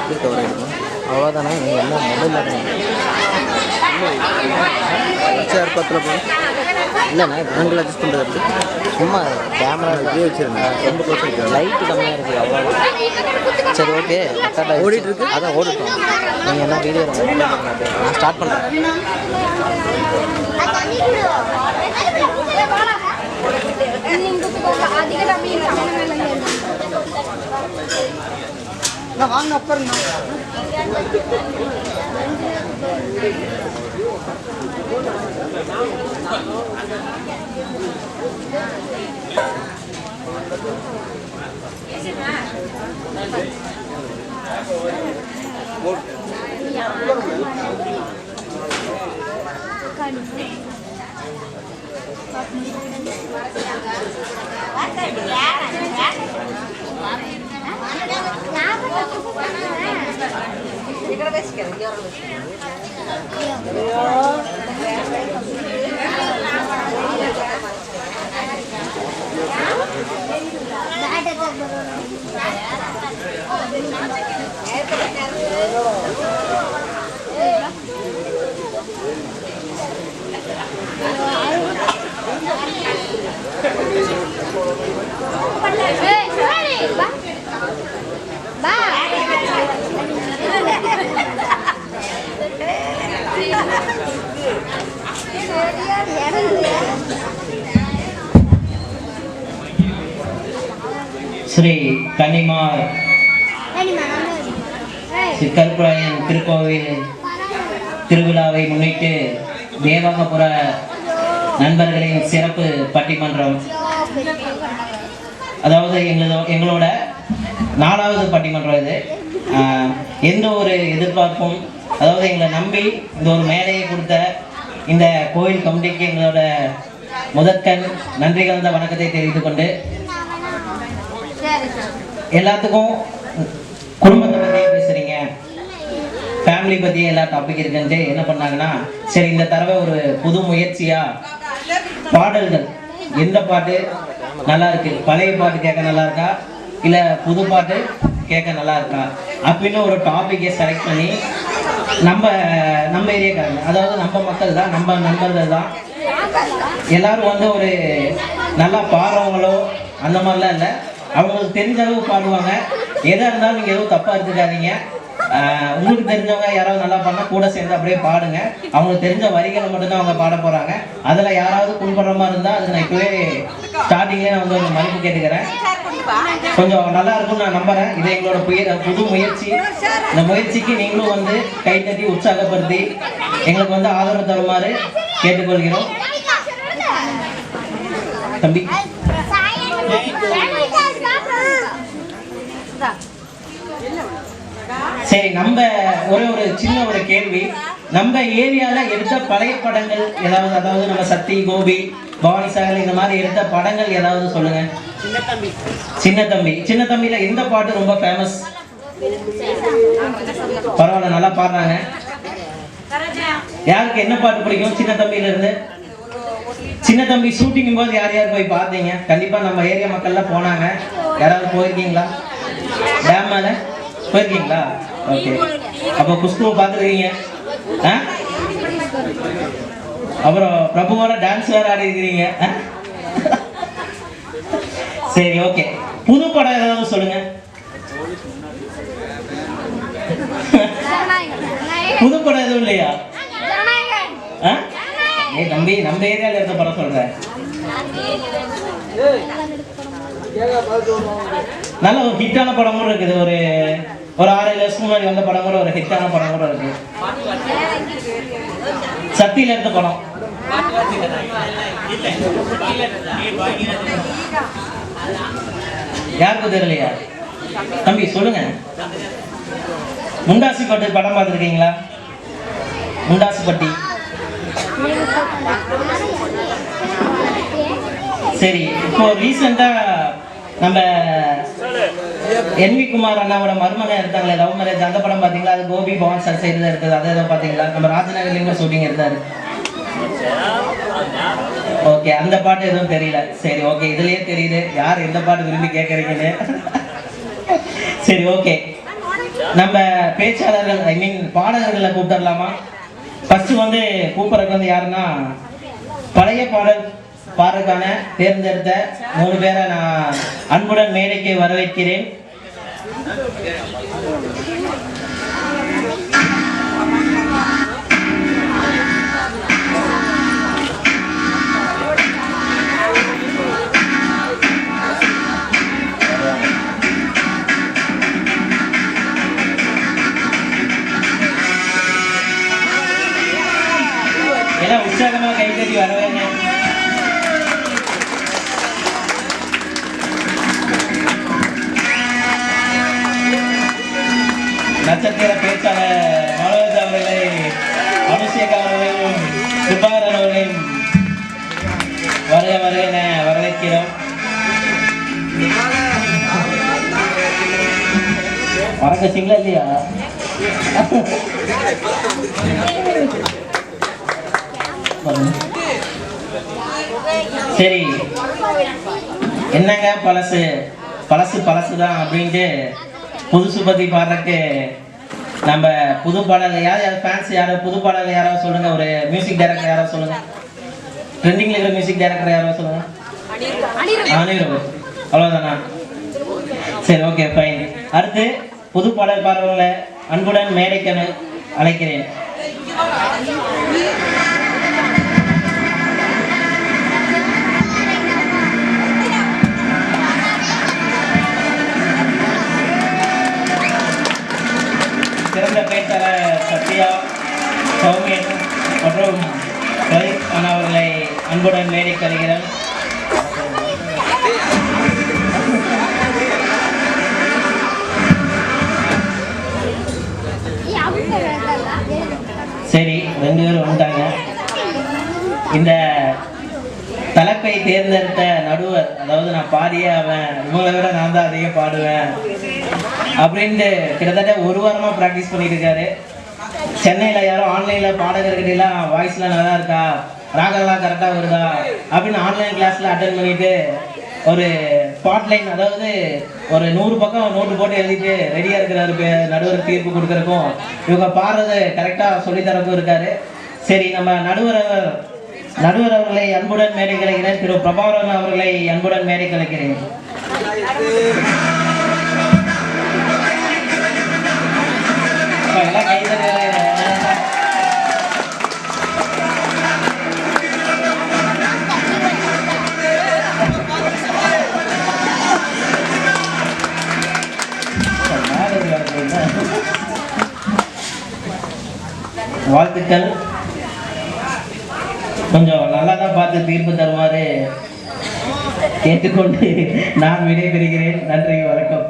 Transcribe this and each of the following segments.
எப்படி கவர் ஆகிடுமா? அவ்வளோதானே. நீங்கள் என்ன மொபைலில் சேர் பத்தில் போய் இல்லைண்ணா ஆங்கிள் அட்ஜஸ்ட் பண்ணுறது சும்மா கேமரா இப்படியே வச்சுருங்க. ரொம்ப க்ளோஸ் இருக்குது, லைட்டு கம்மியாக இருக்குது, அவ்வளோ. சரி ஓகே, கரெக்டாக ஓடிட்டு இருக்கு. அதான் ஓடிட்டோம். நீங்கள் என்ன வீடியோ நான் ஸ்டார்ட் பண்ணுறேன். ஸ்ரீ கன்னிமார் கருப்பராயன் திருக்கோவில் திருவிழாவை முன்னிட்டு தேவாங்கபுர நண்பர்களின் சிறப்பு பட்டிமன்றம், அதாவது எங்களோட 4வது பட்டிமன்றம் இது. எந்த ஒரு எதிர்பார்ப்பும், அதாவது எங்களை நம்பி இந்த ஒரு மேடையை கொடுத்த இந்த கோயில் கமிட்டிக்கு எங்களோட முதற்கண் நன்றி கலந்த வணக்கத்தை தெரிவித்துக் கொண்டு, எல்லாத்துக்கும் குடும்பத்தை பற்றியே பேசுறீங்க, ஃபேமிலி பற்றியே எல்லா டாபிக் இருக்குன்ட்டு என்ன பண்ணாங்கன்னா, சரி இந்த தடவை ஒரு புது முயற்சியா பாடல்கள் எந்த பாட்டு நல்லா இருக்கு, பழைய பாட்டு கேட்க நல்லா இருக்கா இல்லை புது பாட்டு கேட்க நல்லா இருக்கா அப்படின்னு ஒரு டாபிக்கை செலக்ட் பண்ணி நம்ம ஏரியாக்காரங்க, அதாவது நம்ம மக்கள் தான், நம்ம நண்பர்கள் தான், எல்லாரும் வந்து ஒரு நல்லா பாடுறவங்களோ அந்த மாதிரிலாம் இல்லை, அவங்களுக்கு தெரிஞ்ச அளவு பாடுவாங்க. எதாக இருந்தாலும் நீங்கள் எதுவும் தப்பாக எடுத்துக்காதீங்க. உங்களுக்கு தெரிஞ்சவங்க யாராவது நல்லா பண்ணால் கூட சேர்ந்து அப்படியே பாடுங்க. அவங்களுக்கு தெரிஞ்ச வரிகளை மட்டும்தான் அவங்க பாட போகிறாங்க. அதில் யாராவது புண்படுற மாதிரி இருந்தால் அது நான் இப்போவே ஸ்டார்டிங்லேயே நான் வந்து ஒரு மதிப்பு கேட்டுக்கிறேன். கொஞ்சம் நல்லா இருக்கும்னு நான் நம்புகிறேன். இது எங்களோட புது முயற்சி. இந்த முயற்சிக்கு நீங்களும் வந்து கைத்தட்டி உற்சாகப்படுத்தி எங்களுக்கு வந்து ஆதரவு தருமாறு கேட்டுக்கொள்கிறோம். தம்பி சரி, நம்ம ஒரு சின்ன ஒரு கேள்வி. நம்ம ஏரியால எடுத்த பழைய படங்கள் ஏதாவது, அதாவது நம்ம சக்தி, கோபி, பவானி சாகர் இந்த மாதிரி எடுத்த படங்கள் ஏதாவது சொல்லுங்க. சின்ன தம்பியில எந்த பாட்டு ரொம்ப ஃபேமஸ்? பரவாயில்ல, நல்லா பாடுறாங்க. யாருக்கு என்ன பாட்டு பிடிக்கும் சின்ன தம்பியில இருந்து? சின்ன தம்பி ஷூட்டிங் போது யார் யார் போய் பார்த்தீங்க? கண்டிப்பா நம்ம ஏரியா மக்கள்லாம் போனாங்க. யாராவது போயிருக்கீங்களா? டேம் மேல போயிருக்கீங்களா? ஓகே, அப்போ குஷ்புவை பார்த்துருக்கீங்க. அப்புறம் பிரபுவோட டான்ஸ் வேற ஆடி இருக்கிறீங்க. சரி ஓகே, புது படம் ஏதாவது சொல்லுங்க. புது படம் எதுவும் இல்லையா? ஏ தம்பி, நம்ம ஏரியால இருந்த படம் சொல்றேன். நல்ல ஒரு ஹிட்டான படம் கூட இருக்குது. ஒரு 6-7 வருஷம் முன்னாடி வந்த படம் கூட, ஒரு ஹிட்டான படம் கூட இருக்கு. சக்தியில இருந்த படம் யாருக்கும் தெரியலையா? தம்பி சொல்லுங்க. முண்டாசிப்பட்டி படம் பார்த்துருக்கீங்களா? முண்டாசிப்பட்டி. சரி, இப்போ ரீசெண்டா நம்ம என்.வி. குமார் அண்ணாவோட மருமகன் எடுத்தாங்களே, லவ் மேரேஜ், அந்த படம் பாத்தீங்களா? அது கோபி பவான் சார் சைடு தான் இருக்குது. அதை ஏதோ பாத்தீங்களா? நம்ம ராஜநகர்லயும் ஷூட்டிங் எடுத்தாரு. ஓகே, அந்த பாட்டு எதுவும் தெரியல. சரி ஓகே, இதுலயே தெரியுது யார் எந்த பாட்டு விரும்பி கேட்கறீங்கன்னு. சரி ஓகே, நம்ம பேச்சாளர்கள் ஐ மீன் பாடகர்களை கூப்பிடலாமா? ஃபர்ஸ்ட் வந்து கூப்பிட்றதுக்கு வந்து யாருன்னா பழைய பாடல் பாடலுக்கான தேர்ந்தெடுத்த 3 பேரை நான் அன்புடன் மேடைக்கு வரவேற்கிறேன். எல்லாம் உற்சாகமா கைத்தறி வரவேங்க. நட்சத்திர பேச்சாளர் மனோஜ் அவர்களை, அபிஷேக் அவர்களையும் சுபாகரன் அவர்களையும் வருக வரவேற்கிறோம். மறக்கச்சிங்களா இல்லையா? சரி, என்னங்க பழசு தான் அப்படின்ட்டு புதுசு பத்தி பாடுறதுக்கு நம்ம புது பாடல் யாராவது ஃபேன்ஸ் யாராவது புது பாடல் யாராவது சொல்லுங்க. ஒரு மியூசிக் டைரக்டர் யாராவது சொல்லுங்க. ட்ரெண்டிங்ல இருக்கிற மியூசிக் டைரக்டர் யாராவது சொல்லுங்க. அனிருத். அவ்வளவுதானா? சரி, ஓகே, ஃபைன். அடுத்து புது பாடல் பாடுறவங்களை அன்புடன் மேடைக்கு அழைக்கிறேன். சிறந்த பேச்சாளர் சத்யா, சௌமியன் மற்றும் அவர்களை அன்புடன் மேடைக்கு அழைக்கிறேன். சரி, 2 பேரும் வந்துட்டாங்க. இந்த தலைப்பை தேர்ந்தெடுத்த நடுவர், அதாவது நான் பாடியே அவன் இவங்களை விட நான் தான் அதிகம் பாடுவேன் அப்படின்ட்டு கிட்டத்தட்ட 1 வாரமா ப்ராக்டிஸ் பண்ணிட்டு இருக்காரு. சென்னையில் யாரும் ஆன்லைனில் பாடகர்கிட்டலாம் வாய்ஸ்லாம் நல்லா இருக்கா, ராகம்லாம் கரெக்டாக வருதா அப்படின்னு ஆன்லைன் கிளாஸில் அட்டன் பண்ணிட்டு ஒரு ஸ்பாட்லைன், அதாவது ஒரு 100 பக்கம் நோட்டு போட்டு எழுதிட்டு ரெடியாக இருக்கிற நடுவர் தீர்ப்பு கொடுக்குறக்கும் இவங்க பாடுறது கரெக்டாக சொல்லித்தரக்கும் இருக்காரு. சரி, நம்ம நடுவர் அவர்களை அன்புடன் மேடை கலைக்கிறேன். திரு பிரபாகரன் அவர்களை அன்புடன் மேடை கலைக்கிறேன். எல்லாம் கைதறி வாழ்த்துக்கள். கொஞ்சம் நல்லா தான் பார்த்து தீர்ப்பு தருமாறு கேட்டுக்கொண்டு நான் விடைபெறுகிறேன். நன்றி, வணக்கம்.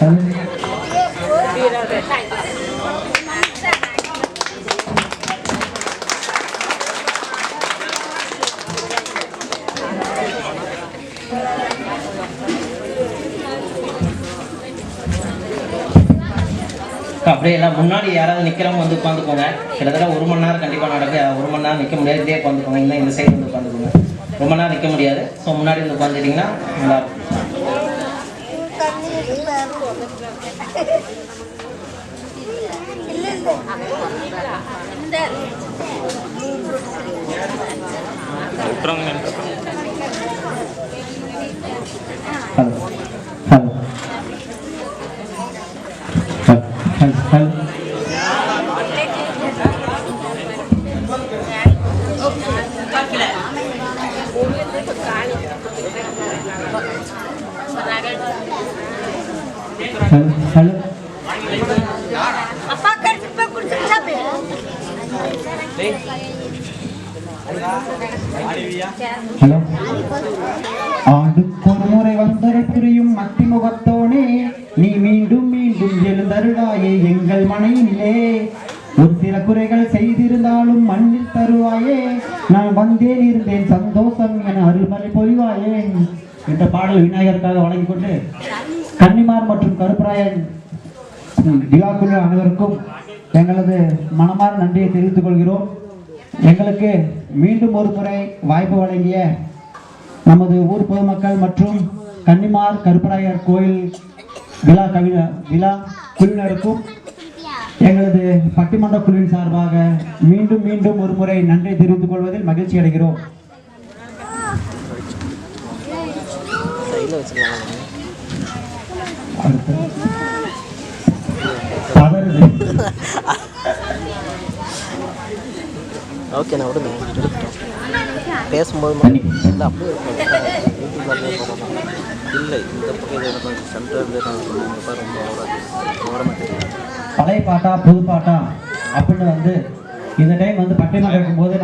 Hello. அப்படியே எல்லாம் முன்னாடி யாராவது நிற்கிறவங்க வந்து உட்காந்துக்கோங்க. கிட்டத்தட்ட 1 மணி நேரம் கண்டிப்பாக நடக்கு. 1 மணி நேரம் நிற்க முடியாது, இதே உட்காந்துக்கோங்க. இல்லை இந்த சைடு வந்து உட்காந்துக்கோங்க. ரொம்ப நேரம் நிற்க முடியாது. ஸோ முன்னாடி வந்து உட்காந்துட்டிங்கன்னா நல்லா இருக்கும். ஹலோ ஹலோ ஹலோ அப்பா கருப்பா குடிச்சு சாப்பிடு. ஹலோ ஆண்டுக்கொரு முறை வந்தரை புரியும் மத்திமுகத்தோனே நீ மீண்டும் மீண்டும் எழுந்தருளாயே எங்கள் மனையிலே. ஒரு சில குறைகள் செய்திருந்தாலும் மண்ணில் தருவாயே, நான் வந்தேன் இருந்தேன் சந்தோஷம் என அருள்மலை பொழிவாயே என்ற பாடல் விநாயகருக்காக வழங்கிக் கொண்டு கன்னிமார் மற்றும் கருப்பராயன் விழாக்குழு அனைவருக்கும் எங்களது மனமார்ந்த நன்றியை தெரிவித்துக் கொள்கிறோம். எங்களுக்கு மீண்டும் ஒரு முறை வாய்ப்பு வழங்கிய நமது ஊர் பொதுமக்கள் மற்றும் கன்னிமார் கருப்பராயர் கோயில் விழா குழுவினருக்கும் எங்களது பட்டிமன்ற குழுவின் சார்பாக மீண்டும் மீண்டும் ஒரு முறை நன்றி தெரிவித்துக் கொள்வதில் மகிழ்ச்சி அடைகிறோம். ஓகே நான் விடுங்க பேசும்போது இல்லை அப்படியே இல்லை இந்த பக்கம் எனக்கு சென்டர் ரொம்ப பழைய பாட்டா புது பாட்டா அப்படின்னு இந்த டைம் பட்டிமன்றம் இருக்கும்போது